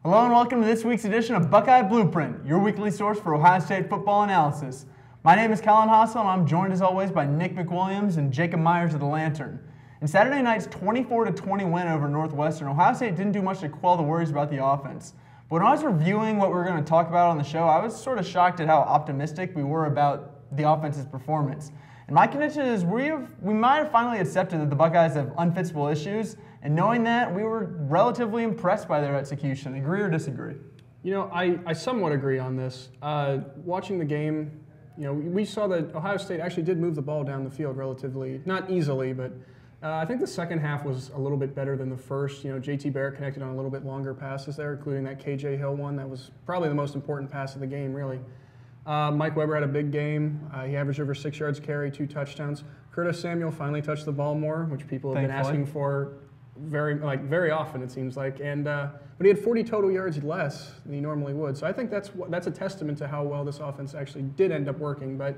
Hello and welcome to this week's edition of Buckeye Blueprint, your weekly source for Ohio State football analysis. My name is Colin Hass-Hill and I'm joined as always by Nick McWilliams and Jacob Myers of the Lantern. In Saturday night's 24-20 win over Northwestern, Ohio State didn't do much to quell the worries about the offense. But when I was reviewing what we were going to talk about on the show, I was sort of shocked at how optimistic we were about the offense's performance. And my contention is we might have finally accepted that the Buckeyes have unfixable issues, and knowing that, we were relatively impressed by their execution. Agree or disagree? You know, I somewhat agree on this. Watching the game, you know, we saw that Ohio State actually did move the ball down the field relatively, not easily, but I think the second half was a little bit better than the first. You know, JT Barrett connected on a little bit longer passes there, including that KJ Hill one. That was probably the most important pass of the game, really. Mike Weber had a big game. He averaged over 6 yards carry, 2 touchdowns. Curtis Samuel finally touched the ball more, which people have been asking for very often, it seems like. And but he had 40 total yards less than he normally would. So I think that's a testament to how well this offense actually did end up working. But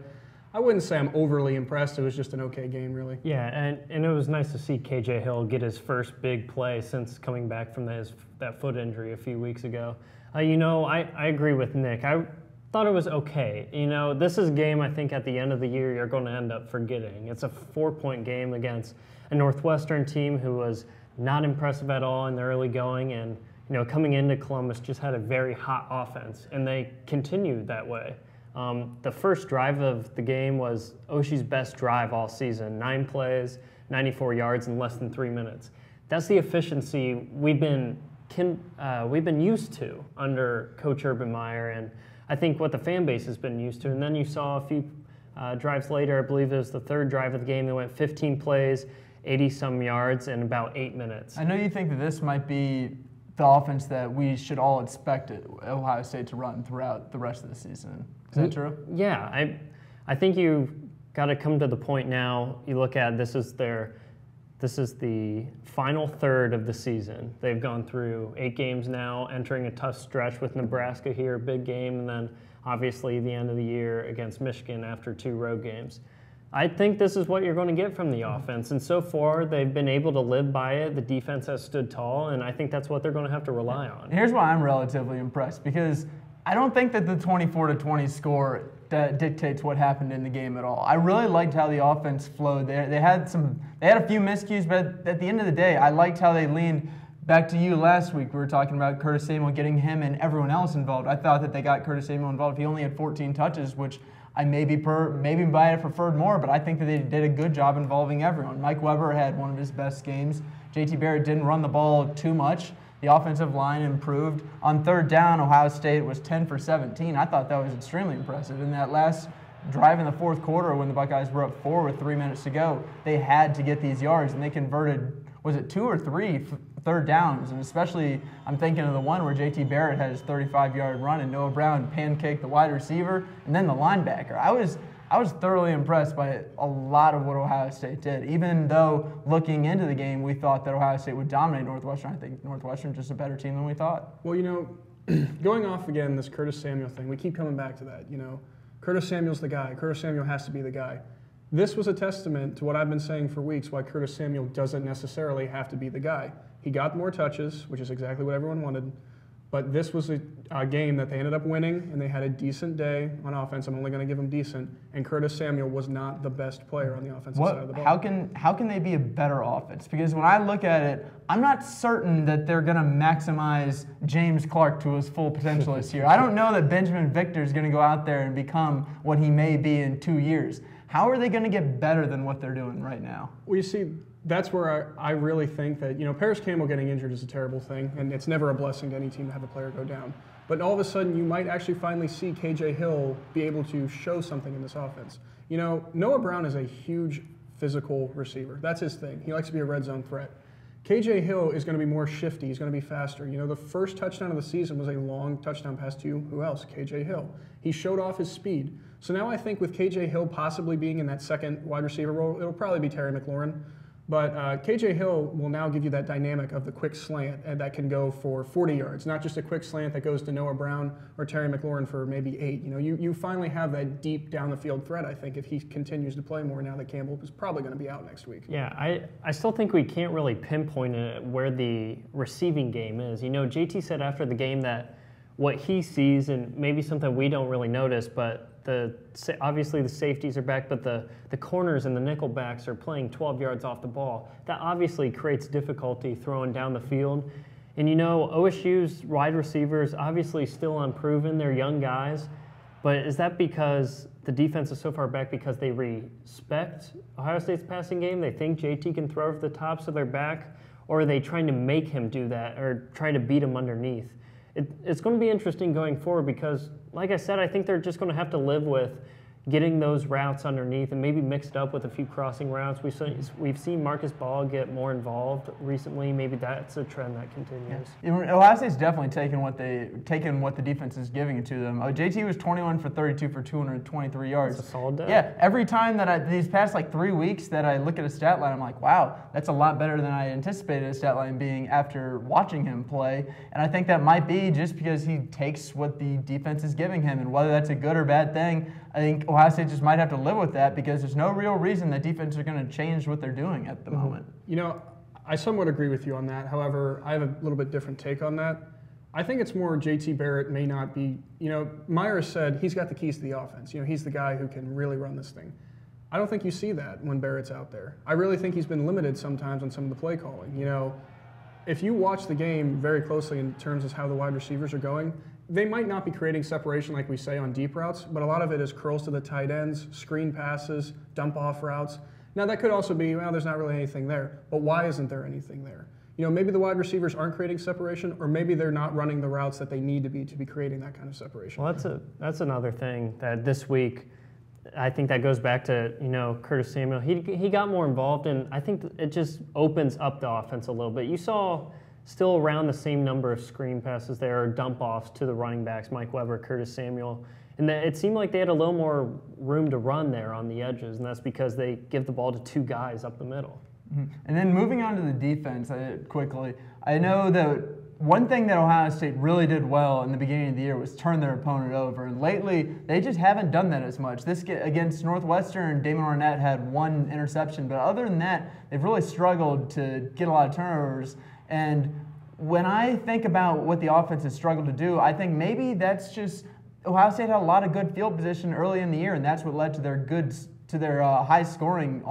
I wouldn't say I'm overly impressed. It was just an okay game, really. Yeah, and it was nice to see KJ Hill get his first big play since coming back from that foot injury a few weeks ago. You know, I agree with Nick. I thought it was okay. You know, this is a game I think at the end of the year you're going to end up forgetting. It's a 4-point game against a Northwestern team who was not impressive at all in the early going, and you know, coming into Columbus just had a very hot offense, and they continued that way. The first drive of the game was Oshie's best drive all season, 9 plays, 94 yards in less than 3 minutes. That's the efficiency we've been used to under Coach Urban Meyer, and I think what the fan base has been used to. And then you saw a few drives later, I believe it was the third drive of the game, they went 15 plays, 80-some yards in about 8 minutes. I know you think that this might be the offense that we should all expect Ohio State to run throughout the rest of the season. Is that true? Yeah, I think you've got to come to the point now. You look at this is the final third of the season. They've gone through 8 games now, entering a tough stretch with Nebraska here, big game, and then obviously the end of the year against Michigan after 2 road games. I think this is what you're going to get from the offense, and so far they've been able to live by it. The defense has stood tall, and I think that's what they're going to have to rely on. Here's why I'm relatively impressed, because I don't think that the 24-20 score that dictates what happened in the game at all. I really liked how the offense flowed. They had a few miscues, but at the end of the day, I liked how they leaned. Back to you last week, we were talking about Curtis Samuel, getting him and everyone else involved. I thought that they got Curtis Samuel involved. He only had 14 touches, which I maybe might have preferred more, but I think that they did a good job involving everyone. Mike Weber had one of his best games. JT Barrett didn't run the ball too much. The offensive line improved. On third down, Ohio State was 10 for 17. I thought that was extremely impressive. In that last drive in the fourth quarter, when the Buckeyes were up 4 with 3 minutes to go, they had to get these yards, and they converted, was it 2 or 3 third downs? And especially, I'm thinking of the one where JT Barrett had his 35-yard run and Noah Brown pancaked the wide receiver and then the linebacker. I was thoroughly impressed by a lot of what Ohio State did. Even though looking into the game, we thought that Ohio State would dominate Northwestern. I think Northwestern's just a better team than we thought. Well, you know, going off again, this Curtis Samuel thing, we keep coming back to that. You know, Curtis Samuel's the guy. Curtis Samuel has to be the guy. This was a testament to what I've been saying for weeks, why Curtis Samuel doesn't necessarily have to be the guy. He got more touches, which is exactly what everyone wanted. But this was a game that they ended up winning, and they had a decent day on offense. I'm only going to give them decent. And Curtis Samuel was not the best player on the offensive side of the ball. How can they be a better offense? Because when I look at it, I'm not certain that they're going to maximize James Clark to his full potential this year. I don't know that Benjamin Victor is going to go out there and become what he may be in 2 years. How are they going to get better than what they're doing right now? Well, you see, that's where I really think that, you know, Paris Campbell getting injured is a terrible thing, and it's never a blessing to any team to have a player go down. But all of a sudden, you might actually finally see KJ Hill be able to show something in this offense. You know, Noah Brown is a huge physical receiver. That's his thing. He likes to be a red zone threat. KJ Hill is going to be more shifty. He's going to be faster. You know, the first touchdown of the season was a long touchdown pass to who else? KJ Hill. He showed off his speed. So now I think with KJ Hill possibly being in that second wide receiver role, it'll probably be Terry McLaurin. But KJ Hill will now give you that dynamic of the quick slant and that can go for 40 yards, not just a quick slant that goes to Noah Brown or Terry McLaurin for maybe 8. You finally have that deep down the field threat, I think, if he continues to play more now that Campbell is probably going to be out next week. Yeah, I still think we can't really pinpoint it where the receiving game is. JT said after the game that what he sees, and maybe something we don't really notice, but obviously the safeties are back, but the corners and the nickel backs are playing 12 yards off the ball. That obviously creates difficulty throwing down the field. And OSU's wide receivers obviously still unproven. They're young guys. But is that because the defense is so far back because they respect Ohio State's passing game? They think JT can throw over the top so they're back? Or are they trying to make him do that or try to beat him underneath? It's going to be interesting going forward because, like I said, I think they're just going to have to live with getting those routes underneath and maybe mix it up with a few crossing routes. We've seen Marcus Ball get more involved recently. Maybe that's a trend that continues. Yeah. Ohio State's definitely taking what the defense is giving it to them. JT was 21 for 32 for 223 yards. That's a solid day. Yeah, every time that these past 3 weeks that I look at a stat line, I'm like, wow, that's a lot better than I anticipated a stat line being after watching him play. And I think that might be just because he takes what the defense is giving him, and whether that's a good or bad thing, I think Ohio State just might have to live with that because there's no real reason that defense are going to change what they're doing at the moment. I somewhat agree with you on that. However, I have a little bit different take on that. I think it's more JT Barrett may not be, Myers said he's got the keys to the offense. He's the guy who can really run this thing. I don't think you see that when Barrett's out there. I really think he's been limited sometimes on some of the play calling. If you watch the game very closely in terms of how the wide receivers are going, they might not be creating separation like we say on deep routes, but a lot of it is curls to the tight ends, screen passes, dump off routes. Now that could also be, well, there's not really anything there, but why isn't there anything there? Maybe the wide receivers aren't creating separation, or maybe they're not running the routes that they need to be creating that kind of separation. Well, that's another thing that this week, I think that goes back to, Curtis Samuel. He got more involved, and I think it just opens up the offense a little bit. You saw still around the same number of screen passes there, or dump-offs to the running backs, Mike Weber, Curtis Samuel. And it seemed like they had a little more room to run there on the edges, and that's because they give the ball to 2 guys up the middle. Mm-hmm. And then moving on to the defense quickly, I know that one thing that Ohio State really did well in the beginning of the year was turn their opponent over, and lately they just haven't done that as much. Against Northwestern, Damon Arnett had 1 interception, but other than that, they've really struggled to get a lot of turnovers. And when I think about what the offense has struggled to do, I think maybe that's just Ohio State had a lot of good field position early in the year, and that's what led to their high scoring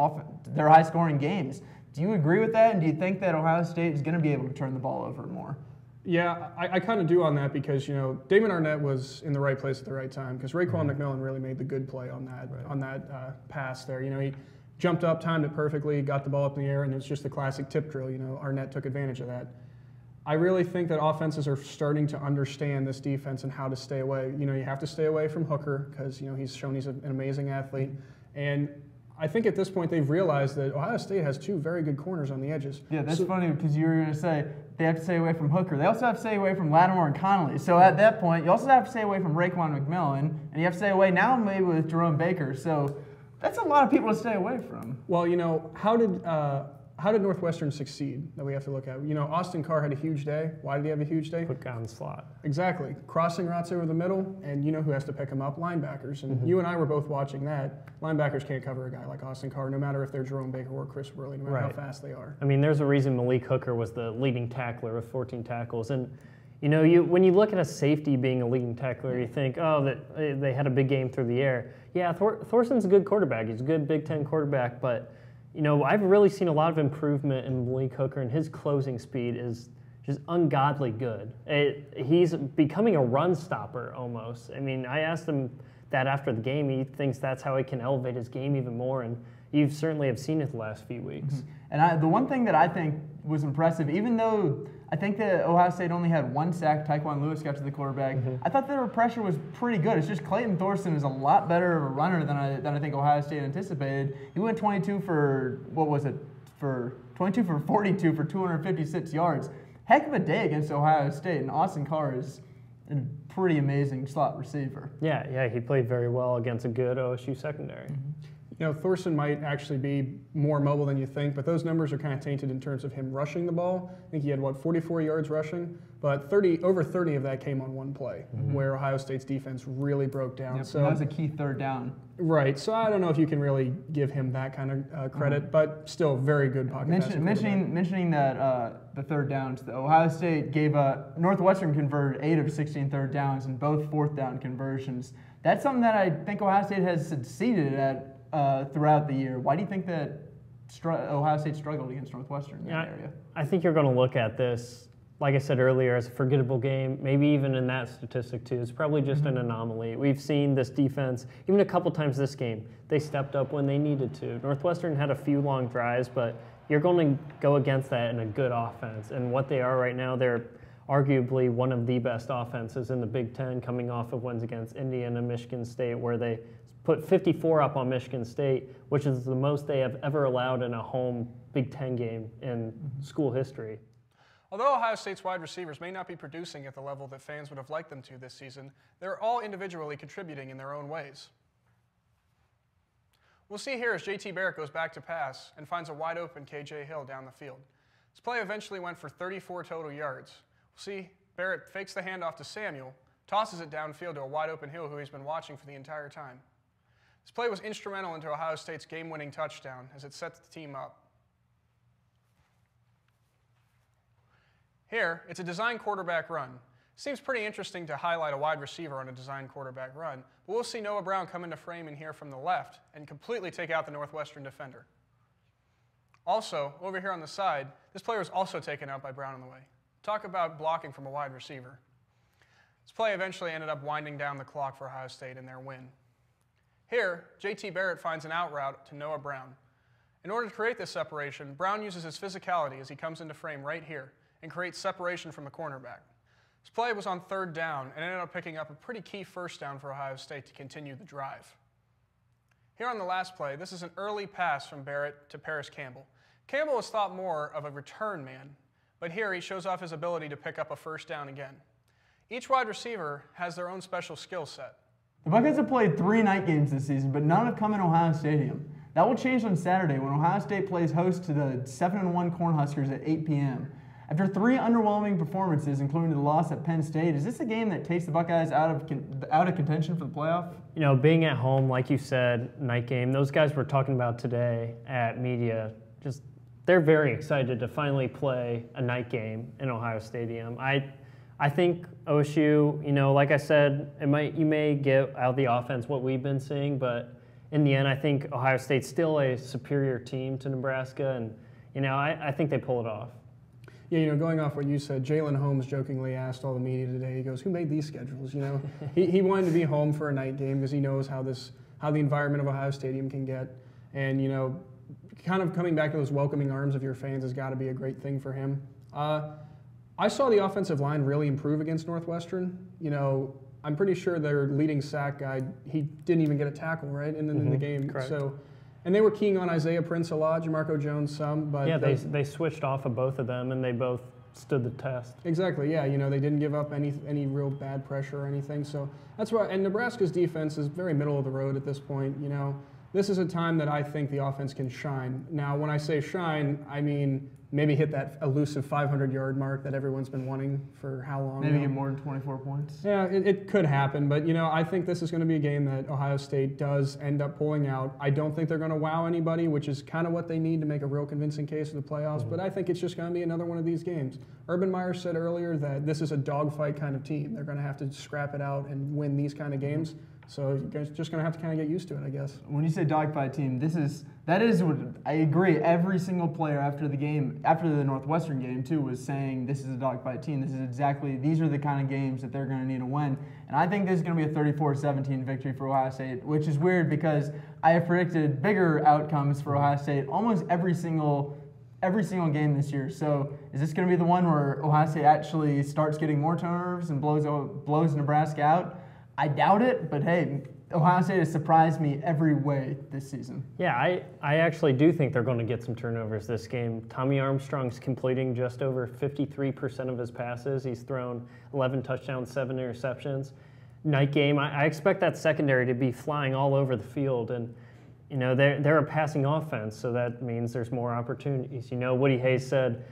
games. Do you agree with that? And do you think that Ohio State is going to be able to turn the ball over more? Yeah, I kind of do on that because Damon Arnett was in the right place at the right time because Raekwon McMillan really made the good play on that pass there. He jumped up, timed it perfectly, got the ball up in the air, and it was just the classic tip drill. Arnett took advantage of that. I really think that offenses are starting to understand this defense and how to stay away. You have to stay away from Hooker because, he's shown he's an amazing athlete. And I think at this point they've realized that Ohio State has 2 very good corners on the edges. Yeah, that's funny because you were going to say they have to stay away from Hooker. They also have to stay away from Lattimore and Connolly. So at that point, you also have to stay away from Raekwon McMillan, and you have to stay away now maybe with Jerome Baker. So that's a lot of people to stay away from. Well, how did Northwestern succeed that we have to look at? Austin Carr had a huge day. Why did he have a huge day? Put guy on the slot. Exactly. Crossing routes over the middle, and who has to pick him up? Linebackers. And you and I were both watching that. Linebackers can't cover a guy like Austin Carr, no matter if they're Jerome Baker or Chris Worley, no matter how fast they are. I mean, there's a reason Malik Hooker was the leading tackler with 14 tackles. And, when you look at a safety being a leading tackler, you think, oh, that they had a big game through the air. Yeah, Thorson's a good quarterback. He's a good Big Ten quarterback, but I've really seen a lot of improvement in Malik Hooker, and his closing speed is just ungodly good. He's becoming a run stopper almost. I mean, I asked him that after the game. He thinks that's how he can elevate his game even more, and you certainly have seen it the last few weeks. Mm-hmm. And the one thing that I think was impressive, even though I think that Ohio State only had 1 sack, Tyquan Lewis got to the quarterback, I thut their pressure was pretty good. It's just Clayton Thorson is a lot better of a runner than I think Ohio State anticipated. He went 22 for 42 for 256 yards. Heck of a day against Ohio State, and Austin Carr is a pretty amazing slot receiver. Yeah, he played very well against a good OSU secondary. Thorson might actually be more mobile than you think, but those numbers are kind of tainted in terms of him rushing the ball. I think he had, 44 yards rushing, but over 30 of that came on one play, where Ohio State's defense really broke down. Yep, so that was a key third down. Right, so I don't know if you can really give him that kind of credit, but still very good pocket passing. Mentioning that the third downs, the Ohio State gave Northwestern converted 8 of 16 third downs in both fourth down conversions. That's something that I think Ohio State has succeeded at throughout the year. Why do you think that Ohio State struggled against Northwestern in that area? I think you're going to look at this, like I said earlier, as a forgettable game. Maybe even in that statistic too, it's probably just an anomaly. We've seen this defense, even a couple times this game, they stepped up when they needed to. Northwestern had a few long drives, but you're going to go against that in a good offense. And what they are right now, they're arguably one of the best offenses in the Big Ten, coming off of wins against Indiana and Michigan State, where they put 54 up on Michigan State, which is the most they have ever allowed in a home Big Ten game in school history. Although Ohio State's wide receivers may not be producing at the level that fans would have liked them to this season, they're all individually contributing in their own ways. We'll see here as J.T. Barrett goes back to pass and finds a wide open K.J. Hill down the field. This play eventually went for 34 total yards. We'll see Barrett fakes the handoff to Samuel, tosses it downfield to a wide open Hill who he's been watching for the entire time. This play was instrumental into Ohio State's game-winning touchdown as it sets the team up. Here, it's a design quarterback run. Seems pretty interesting to highlight a wide receiver on a design quarterback run, but we'll see Noah Brown come into frame in here from the left and completely take out the Northwestern defender. Also, over here on the side, this player was also taken out by Brown on the way. Talk about blocking from a wide receiver. This play eventually ended up winding down the clock for Ohio State in their win. Here, J.T. Barrett finds an out route to Noah Brown. In order to create this separation, Brown uses his physicality as he comes into frame right here and creates separation from the cornerback. This play was on third down and ended up picking up a pretty key first down for Ohio State to continue the drive. Here on the last play, this is an early pass from Barrett to Paris Campbell. Campbell was thought more of a return man, but here he shows off his ability to pick up a first down again. Each wide receiver has their own special skill set. The Buckeyes have played 3 night games this season, but none have come in Ohio Stadium. That will change on Saturday when Ohio State plays host to the 7-1 Cornhuskers at 8 p.m. After 3 underwhelming performances, including the loss at Penn State, is this a game that takes the Buckeyes out of contention for the playoff? Being at home, like you said, night game, those guys were talking about today at media, they're very excited to finally play a night game in Ohio Stadium. I think OSU, like I said, you may get out of the offense what we've been seeing, but in the end, I think Ohio State's still a superior team to Nebraska, and I think they pull it off. Yeah, going off what you said, Jalen Holmes jokingly asked all the media today, he goes, who made these schedules? He wanted to be home for a night game because he knows how the environment of Ohio Stadium can get. And, kind of coming back to those welcoming arms of your fans has got to be a great thing for him. I saw the offensive line really improve against Northwestern. I'm pretty sure their leading sack guy, he didn't even get a tackle, right, in the game. Correct. And they were keying on Isaiah Prince a lot, Jamarco Jones some. But yeah, they switched off of both of them, and they both stood the test. Exactly, yeah. They didn't give up any real bad pressure or anything. So that's why. And Nebraska's defense is very middle of the road at this point. This is a time that I think the offense can shine. Now, when I say shine, I mean maybe hit that elusive 500-yard mark that everyone's been wanting for how long? Maybe get more than 24 points. Yeah, it could happen, but I think this is going to be a game that Ohio State does end up pulling out. I don't think they're going to wow anybody, which is kind of what they need to make a real convincing case for the playoffs, but I think it's just going to be another one of these games. Urban Meyer said earlier that this is a dogfight kind of team. They're going to have to scrap it out and win these kind of games. So you're just going to have to kind of get used to it, I guess. When you say dogfight team, that is what I agree. Every single player after the game, after the Northwestern game too, was saying this is a dogfight team. These are the kind of games that they're going to need to win. And I think this is going to be a 34-17 victory for Ohio State, which is weird because I have predicted bigger outcomes for Ohio State almost every single game this year. So is this going to be the one where Ohio State actually starts getting more turnovers and blows Nebraska out? I doubt it, but hey, Ohio State has surprised me every way this season. Yeah, I actually do think they're going to get some turnovers this game. Tommy Armstrong's completing just over 53% of his passes. He's thrown 11 touchdowns, 7 interceptions. Night game, I expect that secondary to be flying all over the field. And you know, they're a passing offense, so that means there's more opportunities. You know, Woody Hayes said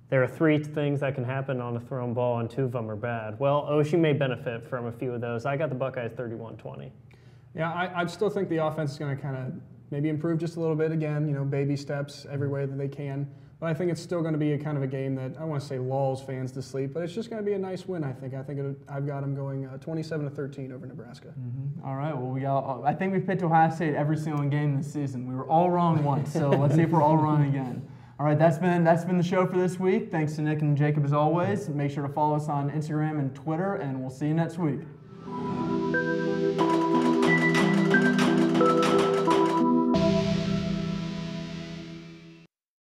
there are 3 things that can happen on a thrown ball, and 2 of them are bad. Well, OSU may benefit from a few of those. I got the Buckeyes 31-20. Yeah, I still think the offense is going to kind of maybe improve just a little bit again, you know, baby steps every way that they can. But I think it's still going to be a kind of a game that, I want to say lulls fans to sleep, but it's just going to be a nice win, I think. I've got them going 27-13 over Nebraska. Mm-hmm. All right, well, I think we've picked Ohio State every single game this season. We were all wrong once, so let's see if we're all wrong again. All right, that's been the show for this week. Thanks to Nick and Jacob as always. Make sure to follow us on Instagram and Twitter, and we'll see you next week.